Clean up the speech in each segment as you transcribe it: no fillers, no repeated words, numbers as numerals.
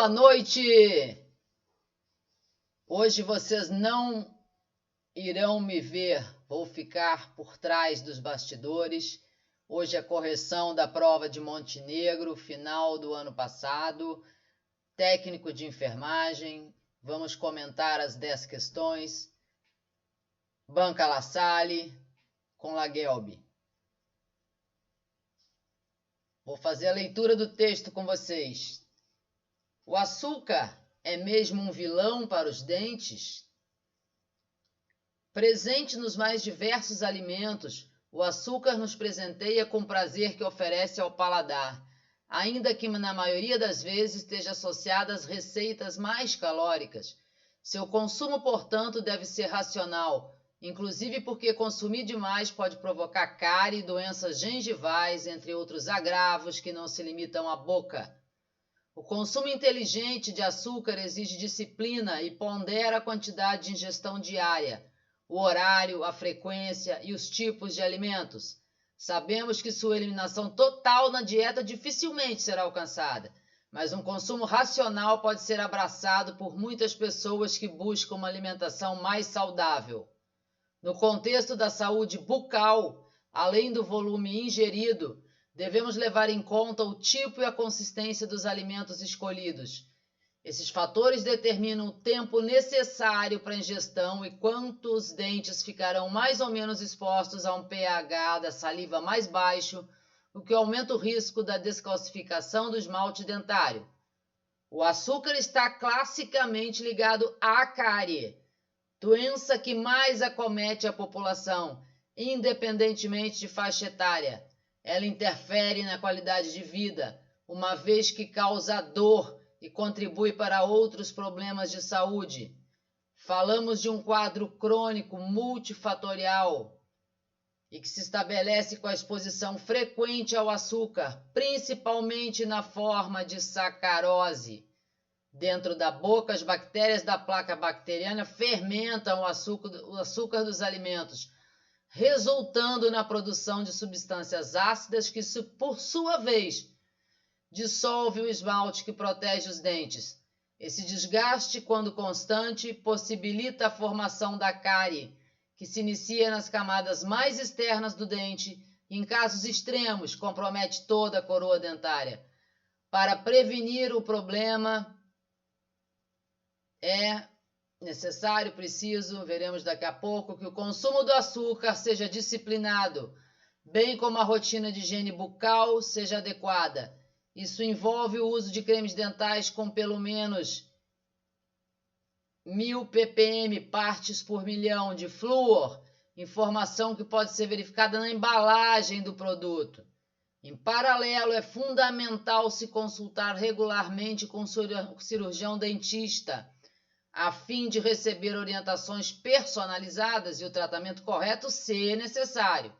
Boa noite! Hoje vocês não irão me ver, vou ficar por trás dos bastidores. Hoje é correção da prova de Montenegro, final do ano passado, técnico de enfermagem. Vamos comentar as 10 questões. Banca La Salle com La Guelbe. Vou fazer a leitura do texto com vocês. O açúcar é mesmo um vilão para os dentes? Presente nos mais diversos alimentos, o açúcar nos presenteia com o prazer que oferece ao paladar, ainda que na maioria das vezes esteja associada às receitas mais calóricas. Seu consumo, portanto, deve ser racional, inclusive porque consumir demais pode provocar cárie e doenças gengivais, entre outros agravos que não se limitam à boca. O consumo inteligente de açúcar exige disciplina e pondera a quantidade de ingestão diária, o horário, a frequência e os tipos de alimentos. Sabemos que sua eliminação total na dieta dificilmente será alcançada, mas um consumo racional pode ser abraçado por muitas pessoas que buscam uma alimentação mais saudável. No contexto da saúde bucal, além do volume ingerido, devemos levar em conta o tipo e a consistência dos alimentos escolhidos. Esses fatores determinam o tempo necessário para a ingestão e quantos dentes ficarão mais ou menos expostos a um pH da saliva mais baixo, o que aumenta o risco da descalcificação do esmalte dentário. O açúcar está classicamente ligado à cárie, doença que mais acomete a população, independentemente de faixa etária. Ela interfere na qualidade de vida, uma vez que causa dor e contribui para outros problemas de saúde. Falamos de um quadro crônico multifatorial e que se estabelece com a exposição frequente ao açúcar, principalmente na forma de sacarose. Dentro da boca, as bactérias da placa bacteriana fermentam o açúcar dos alimentos, resultando na produção de substâncias ácidas que, por sua vez, dissolve o esmalte que protege os dentes. Esse desgaste, quando constante, possibilita a formação da cárie, que se inicia nas camadas mais externas do dente e, em casos extremos, compromete toda a coroa dentária. Para prevenir o problema, veremos daqui a pouco, que o consumo do açúcar seja disciplinado, bem como a rotina de higiene bucal seja adequada. Isso envolve o uso de cremes dentais com pelo menos 1000 ppm, partes por milhão, de flúor, informação que pode ser verificada na embalagem do produto. Em paralelo, é fundamental se consultar regularmente com o cirurgião dentista, a fim de receber orientações personalizadas e o tratamento correto, se necessário.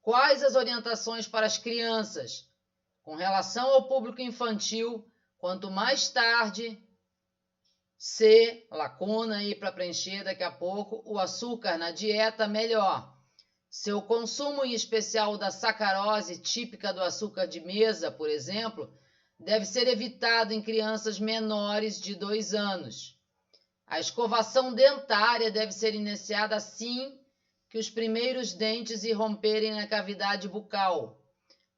Quais as orientações para as crianças? Com relação ao público infantil, quanto mais tarde, lacuna aí para preencher daqui a pouco, o açúcar na dieta, melhor. Seu consumo, em especial da sacarose, típica do açúcar de mesa, por exemplo, deve ser evitado em crianças menores de 2 anos. A escovação dentária deve ser iniciada assim que os primeiros dentes irromperem na cavidade bucal,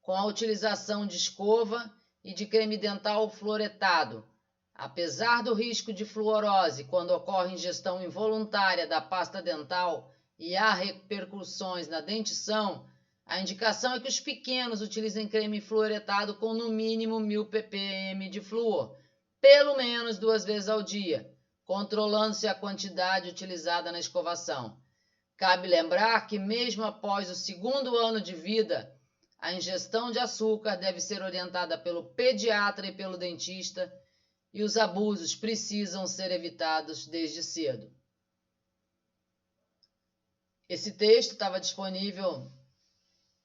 com a utilização de escova e de creme dental fluoretado. Apesar do risco de fluorose quando ocorre ingestão involuntária da pasta dental e há repercussões na dentição, a indicação é que os pequenos utilizem creme fluoretado com no mínimo 1000 ppm de flúor, pelo menos 2 vezes ao dia, controlando-se a quantidade utilizada na escovação. Cabe lembrar que mesmo após o 2º ano de vida, a ingestão de açúcar deve ser orientada pelo pediatra e pelo dentista, e os abusos precisam ser evitados desde cedo. Esse texto estava disponível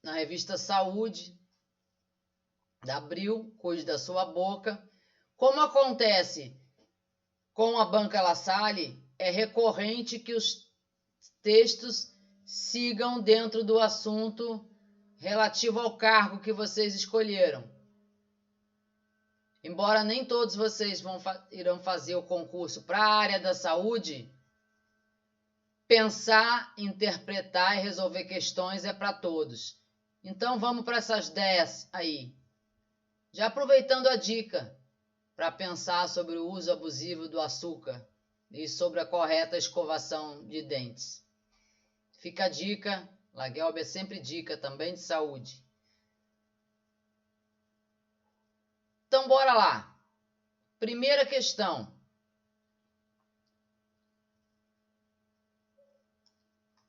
na revista Saúde, da Abril, Cuide da Sua Boca. Como acontece com a Banca La Salle, é recorrente que os textos sigam dentro do assunto relativo ao cargo que vocês escolheram. embora nem todos vocês irão fazer o concurso para a área da saúde, pensar, interpretar e resolver questões é para todos. Então vamos para essas 10 aí. Já aproveitando a dica para pensar sobre o uso abusivo do açúcar e sobre a correta escovação de dentes. Fica a dica, Laguelbe é sempre dica também de saúde. Então bora lá. Primeira questão.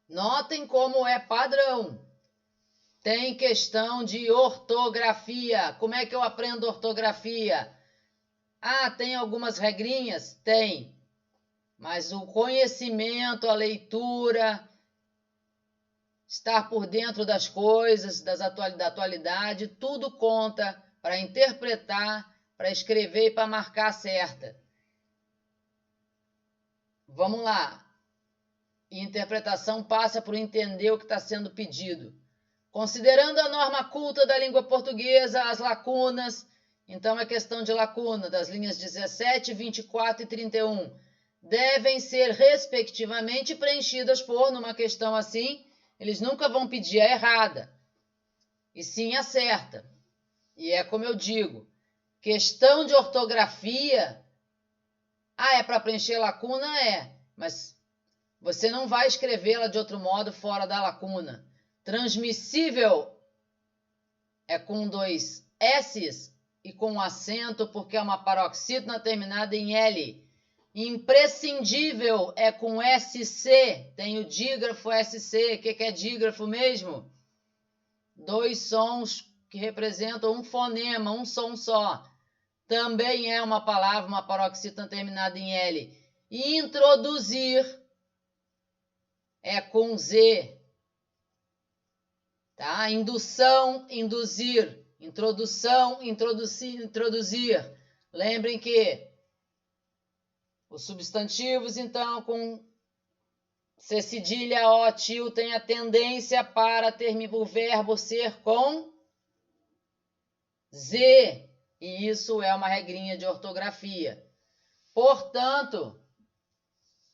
Notem como é padrão. Tem questão de ortografia. Como é que eu aprendo ortografia? Ah, tem algumas regrinhas? Tem. Mas o conhecimento, a leitura, estar por dentro das coisas, da atualidade, tudo conta para interpretar, para escrever e para marcar certa. Vamos lá. Interpretação passa por entender o que está sendo pedido. Considerando a norma culta da língua portuguesa, as lacunas, então é questão de lacuna das linhas 17, 24 e 31, devem ser respectivamente preenchidas por, numa questão assim, eles nunca vão pedir a errada, e sim a certa. E é como eu digo, questão de ortografia, é para preencher lacuna? É, mas você não vai escrevê-la de outro modo fora da lacuna. Transmissível é com 2 S's e com acento, porque é uma paroxítona terminada em L. Imprescindível é com SC, tem o dígrafo SC. O que é dígrafo mesmo? 2 sons que representam um fonema, um som só. Também é uma palavra, uma paroxítona terminada em L. E introduzir é com Z. Tá? Indução, induzir. Introdução, introduzir. Lembrem que os substantivos, então, com C cedilha O til, tem a tendência para o verbo ser com Z. E isso é uma regrinha de ortografia. Portanto,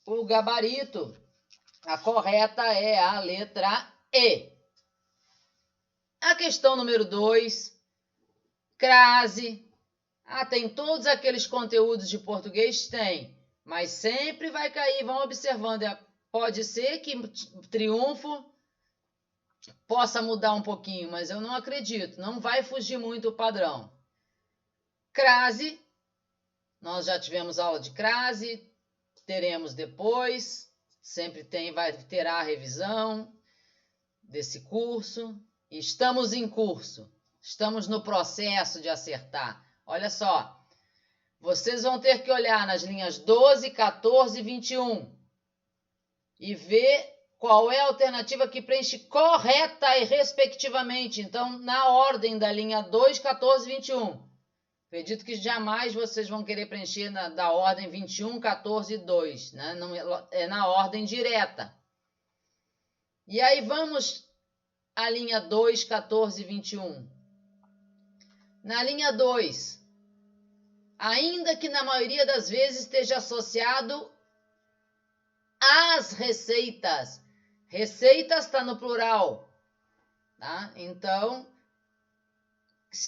o gabarito, a correta é a letra E. A questão número 2, crase. Tem todos aqueles conteúdos de português? Tem, mas sempre vai cair, vão observando. Pode ser que triunfo possa mudar um pouquinho, mas eu não acredito, não vai fugir muito o padrão. Crase, nós já tivemos aula de crase, teremos depois, sempre terá a revisão desse curso. Estamos em curso, estamos no processo de acertar. Olha só, vocês vão ter que olhar nas linhas 12, 14 e 21 e ver qual é a alternativa que preenche correta e respectivamente. Então, na ordem da linha 2, 14 e 21. Acredito que jamais vocês vão querer preencher da ordem 21, 14 e 2. Né? Não, é na ordem direta. E aí vamos à linha 2, 14 e 21. Na linha 2, ainda que na maioria das vezes esteja associado às receitas. Receitas está no plural. Tá? Então,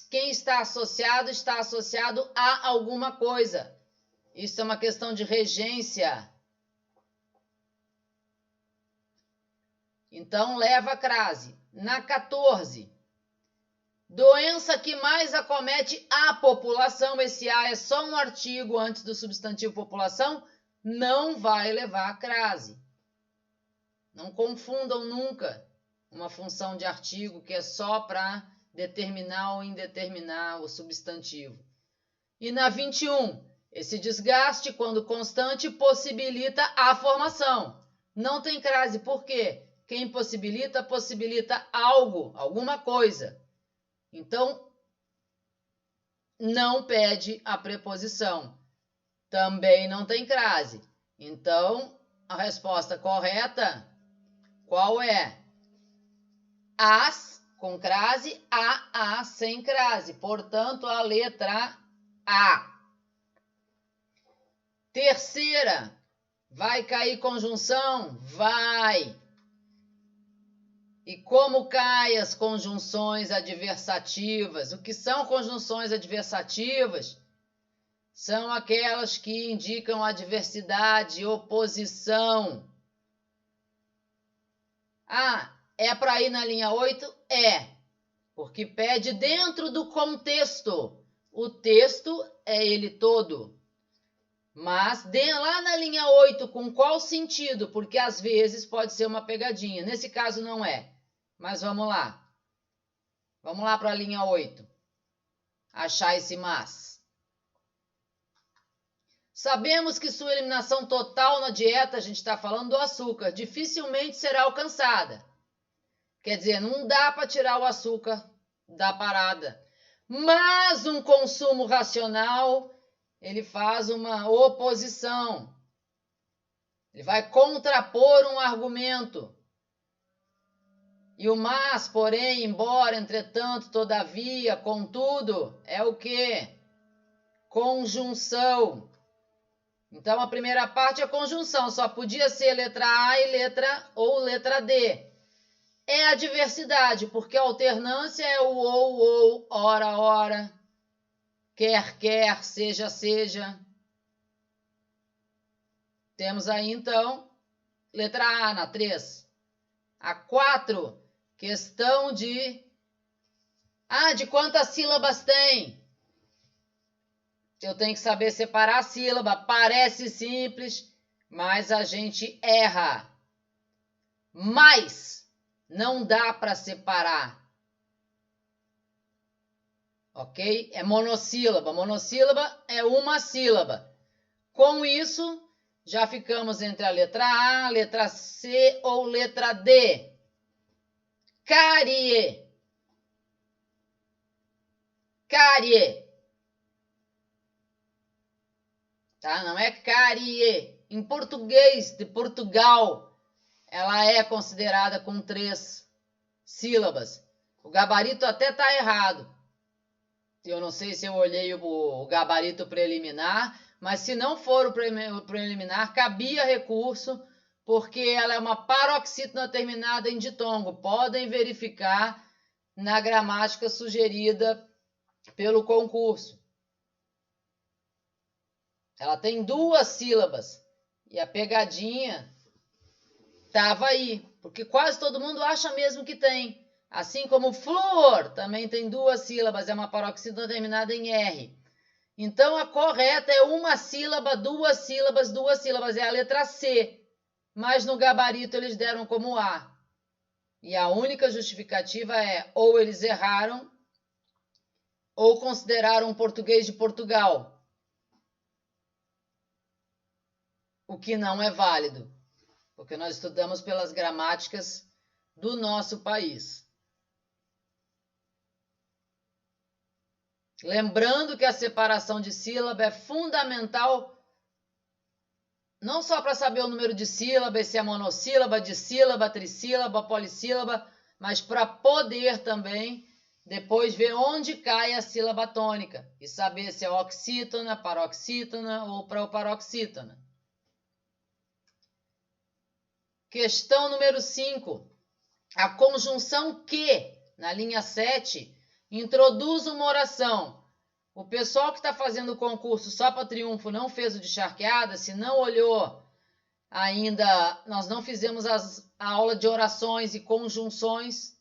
quem está associado a alguma coisa. Isso é uma questão de regência. Então, leva a crase. Na 14, doença que mais acomete a população, esse A é só um artigo antes do substantivo população, não vai levar a crase. Não confundam nunca uma função de artigo que é só para determinar ou indeterminar o substantivo. E na 21, esse desgaste, quando constante, possibilita a formação. Não tem crase, por quê? Quem possibilita algo, alguma coisa. Então, não pede a preposição. Também não tem crase. Então, a resposta correta, qual é? As com crase, a sem crase. Portanto, a letra A. Terceira, vai cair conjunção? Vai. E como caem as conjunções adversativas? O que são conjunções adversativas? São aquelas que indicam adversidade, oposição. Ah, é para ir na linha 8? É, porque pede dentro do contexto. O texto é ele todo. Mas lá na linha 8, com qual sentido? Porque às vezes pode ser uma pegadinha. Nesse caso não é. Mas vamos lá. Vamos lá para a linha 8. Achar esse mas. Sabemos que sua eliminação total na dieta, a gente está falando do açúcar, dificilmente será alcançada. Quer dizer, não dá para tirar o açúcar da parada. Mas um consumo racional, ele faz uma oposição. Ele vai contrapor um argumento. E o mas, porém, embora, entretanto, todavia, contudo, é o quê? Conjunção. Então, a primeira parte é conjunção. Só podia ser letra A e letra D. É a diversidade, porque a alternância é o ou, ora, quer, seja. Temos aí, então, letra A na 3. A 4, questão de quantas sílabas tem? Eu tenho que saber separar a sílaba. Parece simples, mas a gente erra. Mas não dá para separar. Ok? É monossílaba. Monossílaba é uma sílaba. Com isso, já ficamos entre a letra A, letra C ou letra D. Carie. Carie. Tá? Não é carie. Em português de Portugal, ela é considerada com 3 sílabas. O gabarito até está errado. Eu não sei se eu olhei o gabarito preliminar, mas se não for o preliminar, cabia recurso, porque ela é uma paroxítona terminada em ditongo. Podem verificar na gramática sugerida pelo concurso. Ela tem 2 sílabas e a pegadinha estava aí, porque quase todo mundo acha mesmo que tem. Assim como flúor também tem 2 sílabas, é uma paroxítona terminada em R. Então a correta é uma sílaba, 2 sílabas, 2 sílabas, é a letra C. Mas no gabarito eles deram como A. E a única justificativa é ou eles erraram ou consideraram o português de Portugal. O que não é válido, porque nós estudamos pelas gramáticas do nosso país. Lembrando que a separação de sílaba é fundamental, não só para saber o número de sílabas, se é monossílaba, dissílaba, trissílaba, polissílaba, mas para poder também depois ver onde cai a sílaba tônica e saber se é oxítona, paroxítona ou proparoxítona. Questão número 5. A conjunção que, na linha 7, introduz uma oração. O pessoal que está fazendo o concurso só para triunfo não fez o de charqueada, se não olhou ainda, nós não fizemos a aula de orações e conjunções,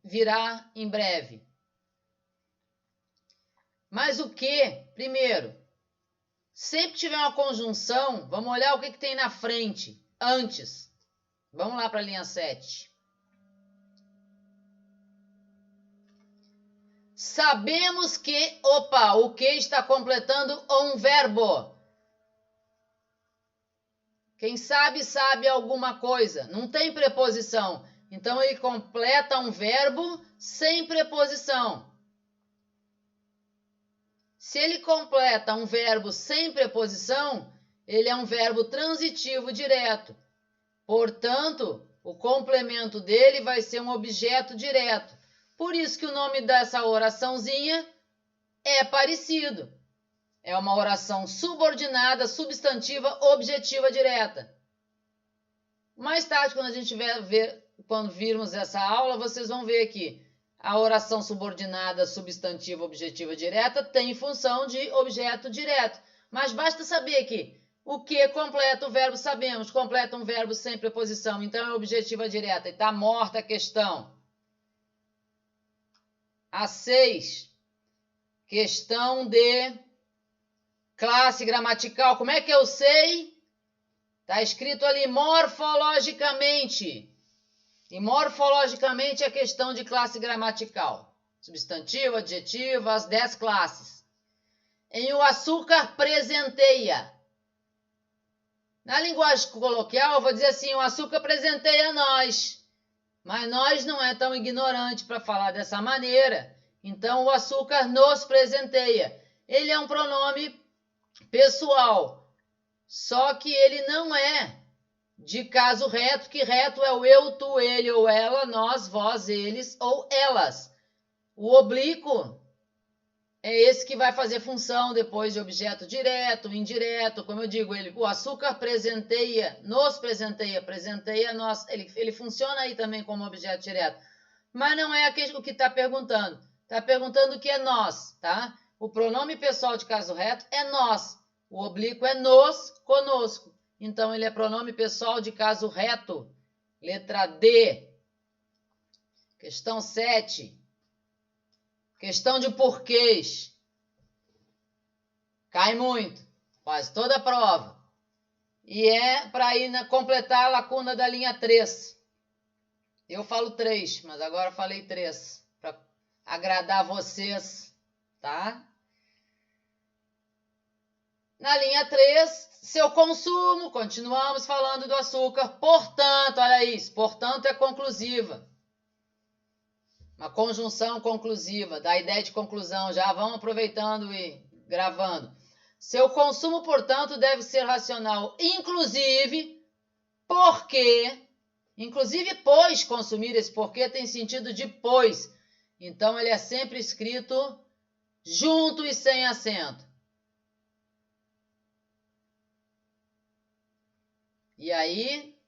virá em breve. Mas o que? Primeiro, sempre tiver uma conjunção, vamos olhar o que tem na frente, antes. Vamos lá para a linha 7. Sabemos que, o que está completando um verbo. Quem sabe, sabe alguma coisa. Não tem preposição. Então, ele completa um verbo sem preposição. Se ele completa um verbo sem preposição, ele é um verbo transitivo direto. Portanto, o complemento dele vai ser um objeto direto. Por isso que o nome dessa oraçãozinha é parecido. é uma oração subordinada, substantiva, objetiva, direta. Mais tarde, quando a gente quando virmos essa aula, vocês vão ver que a oração subordinada, substantiva, objetiva, direta tem função de objeto direto. Mas basta saber que o que completa o verbo, sabemos, completa um verbo sem preposição, então é objetiva direta. E está morta a questão. A 6, questão de classe gramatical. Como é que eu sei? Está escrito ali morfologicamente. E morfologicamente é questão de classe gramatical. Substantivo, adjetivo, as 10 classes. Em o açúcar presenteia. Na linguagem coloquial, eu vou dizer assim, o açúcar presenteia nós. Mas nós não é tão ignorante para falar dessa maneira. Então, o açúcar nos presenteia. Ele é um pronome pessoal. Só que ele não é de caso reto, que reto é o eu, tu, ele ou ela, nós, vós, eles ou elas. O oblíquo é esse que vai fazer função depois de objeto direto, indireto, como eu digo, o açúcar presenteia, nos presenteia nós, ele funciona aí também como objeto direto. Mas não é o que está perguntando. Está perguntando o que é nós, tá? O pronome pessoal de caso reto é nós. O oblíquo é nos, conosco. Então, ele é pronome pessoal de caso reto. Letra D. Questão 7. Questão de porquês. Cai muito. Quase toda a prova. E é para completar a lacuna da linha 3. Eu falo 3, mas agora falei 3. Para agradar vocês, tá? Na linha 3, seu consumo, continuamos falando do açúcar, portanto, olha isso, portanto é conclusiva. Uma conjunção conclusiva, dá ideia de conclusão, já vão aproveitando e gravando. Seu consumo, portanto, deve ser racional, inclusive pois consumir, esse porquê tem sentido de pois. Então, ele é sempre escrito junto e sem acento. E aí,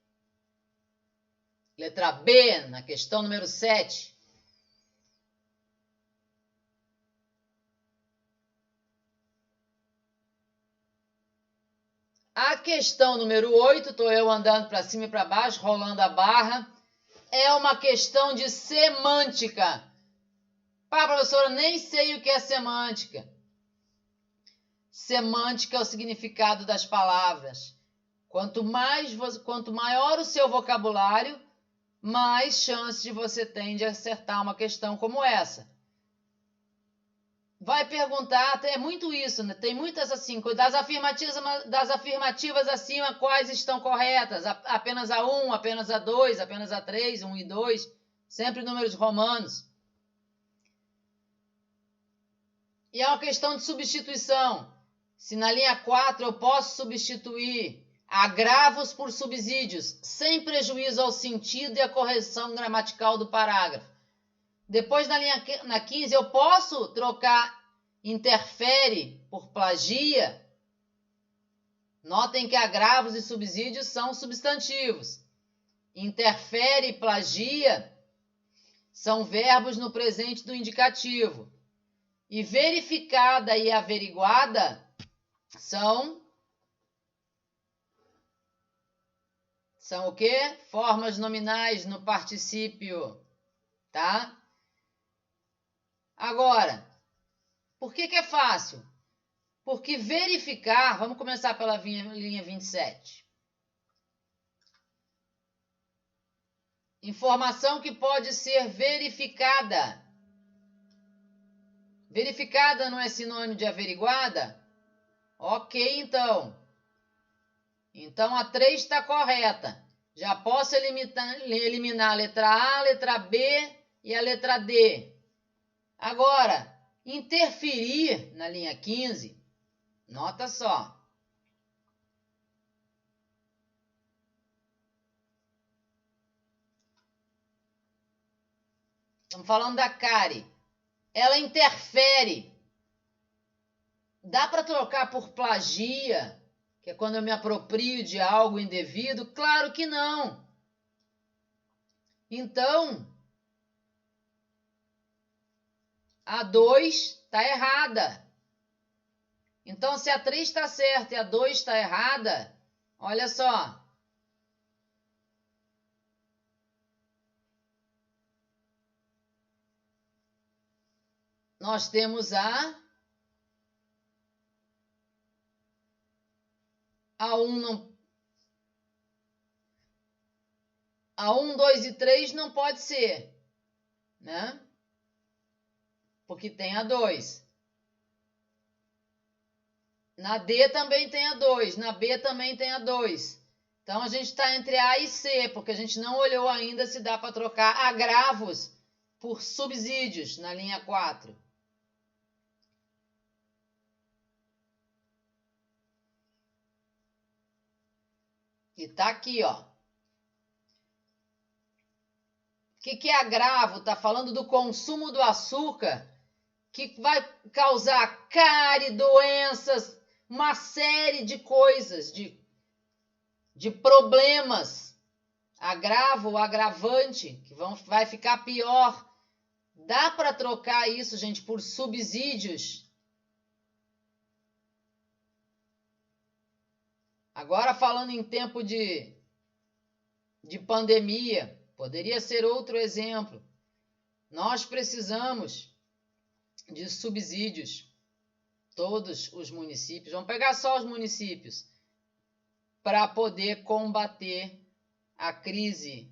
letra B, na questão número 7. A questão número 8, estou eu andando para cima e para baixo, rolando a barra, é uma questão de semântica. Pá, professora, nem sei o que é semântica. Semântica é o significado das palavras. Quanto maior o seu vocabulário, mais chance de você tem de acertar uma questão como essa. Vai perguntar, é muito isso, né? Tem muitas assim, das afirmativas acima, quais estão corretas? Apenas a 1, apenas a 2, apenas a 3, 1 e 2, sempre números romanos. E é uma questão de substituição. Se na linha 4 eu posso substituir agravos por subsídios, sem prejuízo ao sentido e à correção gramatical do parágrafo. Depois, na 15, eu posso trocar interfere por plagia. Notem que agravos e subsídios são substantivos. Interfere e plagia são verbos no presente do indicativo. E verificada e averiguada são o quê? Formas nominais no particípio, tá? Agora, por que é fácil? Porque verificar, vamos começar pela linha 27. Informação que pode ser verificada. Verificada não é sinônimo de averiguada? Ok, então. Então, a 3 está correta. Já posso eliminar a letra A, a letra B e a letra D. Agora, interferir na linha 15, nota só. Estamos falando da cárie. Ela interfere Dá para trocar por plagia, que é quando eu me aproprio de algo indevido? Claro que não. Então, a 2 está errada. Então, se a 3 está certa e a 2 está errada, olha só. Nós temos a 1 não. A 1, 2 e 3 não pode ser, né? Porque tem a 2. Na D também tem a 2, na B também tem a 2. Então, a gente está entre A e C, porque a gente não olhou ainda se dá para trocar agravos por subsídios na linha 4. E tá aqui, ó. O que é agravo? Está falando do consumo do açúcar, que vai causar cárie, doenças, uma série de coisas, de problemas. Agravo, agravante, que vai ficar pior. Dá para trocar isso, gente, por subsídios? Agora, falando em tempo de pandemia, poderia ser outro exemplo. Nós precisamos de subsídios, todos os municípios. Vamos pegar só os municípios, para poder combater a crise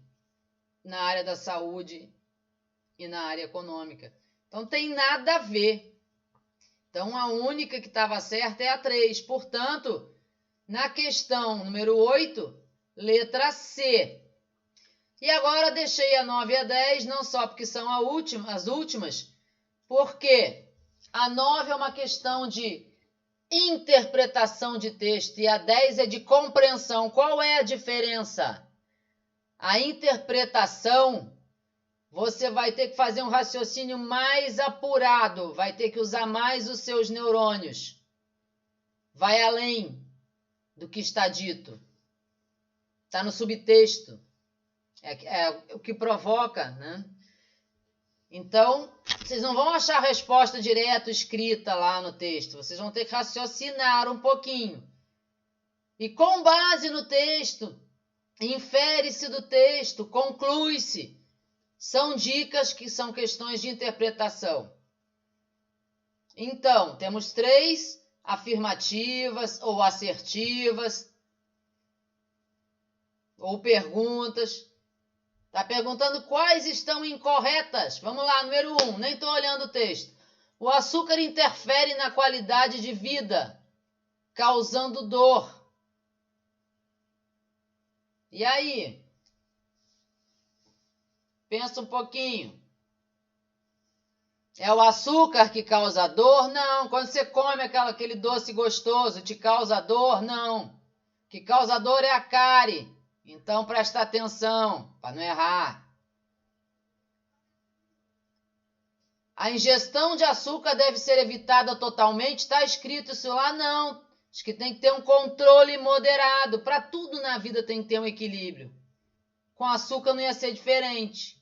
na área da saúde e na área econômica. Então, tem nada a ver. Então, a única que estava certa é a 3. Portanto, na questão número 8, letra C. E agora deixei a 9 e a 10, não só porque são as últimas, porque a 9 é uma questão de interpretação de texto e a 10 é de compreensão. Qual é a diferença? A interpretação, você vai ter que fazer um raciocínio mais apurado, vai ter que usar mais os seus neurônios. Vai além do que está dito. Está no subtexto. É o que provoca, né? Então, vocês não vão achar a resposta direto escrita lá no texto. Vocês vão ter que raciocinar um pouquinho. E com base no texto, infere-se do texto, conclui-se. São dicas que são questões de interpretação. Então, temos 3 afirmativas ou assertivas ou perguntas. Está perguntando quais estão incorretas. Vamos lá, número 1, nem estou olhando o texto. O açúcar interfere na qualidade de vida, causando dor. E aí? Pensa um pouquinho. É o açúcar que causa dor? Não. Quando você come aquele doce gostoso, te causa dor? Não. O que causa dor é a cárie. Então, presta atenção, para não errar. A ingestão de açúcar deve ser evitada totalmente? Está escrito isso lá? Não. Diz que tem que ter um controle moderado. Para tudo na vida tem que ter um equilíbrio. Com açúcar não ia ser diferente.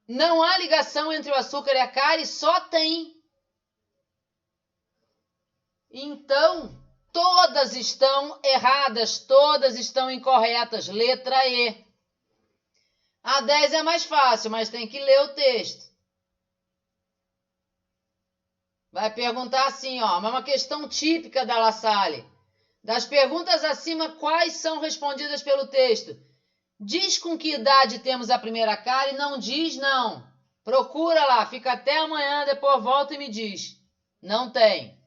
Não há ligação entre o açúcar e a cárie? Só tem. Então, todas estão erradas, todas estão incorretas. Letra E. A 10 é mais fácil, mas tem que ler o texto. Vai perguntar assim, ó, uma questão típica da La Salle. Das perguntas acima, quais são respondidas pelo texto? Diz com que idade temos a primeira cárie? Não diz, não. Procura lá, fica até amanhã, depois volta e me diz. Não tem.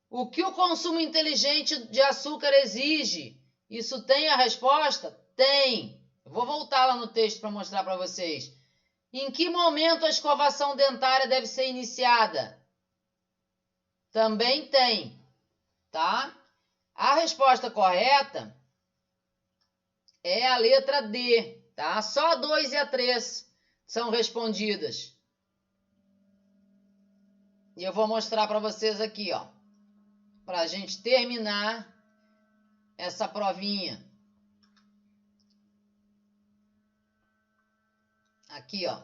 O que o consumo inteligente de açúcar exige? Isso tem a resposta? Tem. Eu vou voltar lá no texto para mostrar para vocês. Em que momento a escovação dentária deve ser iniciada? Também tem, tá? A resposta correta é a letra D, tá? Só a 2 e a 3 são respondidas. E eu vou mostrar para vocês aqui, ó, para a gente terminar essa provinha. Aqui, ó.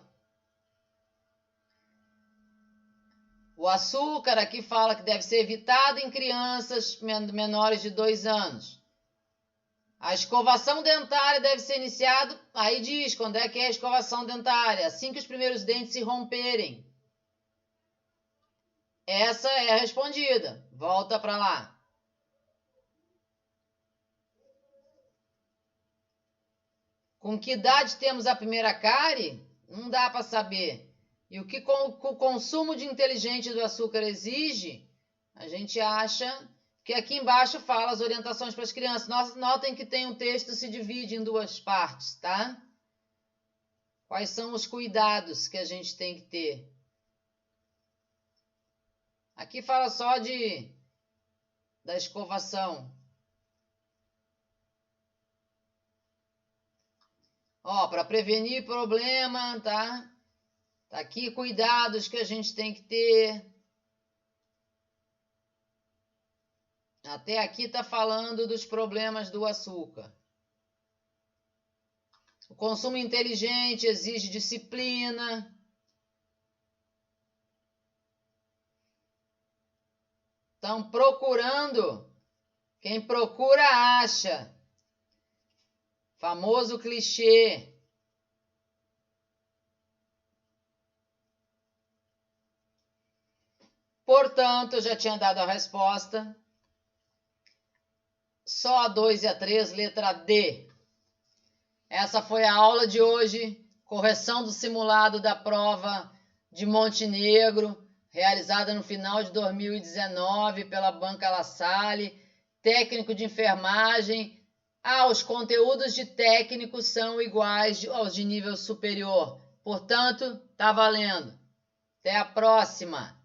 O açúcar aqui fala que deve ser evitado em crianças menores de 2 anos. A escovação dentária deve ser iniciada, aí diz quando é que é a escovação dentária, assim que os primeiros dentes se romperem. Essa é a respondida. Volta para lá. Com que idade temos a primeira cárie? Não dá para saber. E o que o consumo de inteligente do açúcar exige? A gente acha que aqui embaixo fala as orientações para as crianças. Notem que tem um texto que se divide em 2 partes, tá? Quais são os cuidados que a gente tem que ter? Aqui fala só da escovação. Ó, para prevenir problema, tá? Tá aqui cuidados que a gente tem que ter. Até aqui tá falando dos problemas do açúcar. O consumo inteligente exige disciplina. Estão procurando. Quem procura acha. Famoso clichê. Portanto, eu já tinha dado a resposta. Só a 2 e a 3, letra D. Essa foi a aula de hoje. Correção do simulado da prova de Montenegro, realizada no final de 2019 pela Banca La Salle. Técnico de enfermagem. Os conteúdos de técnico são iguais aos de nível superior. Portanto, tá valendo. Até a próxima!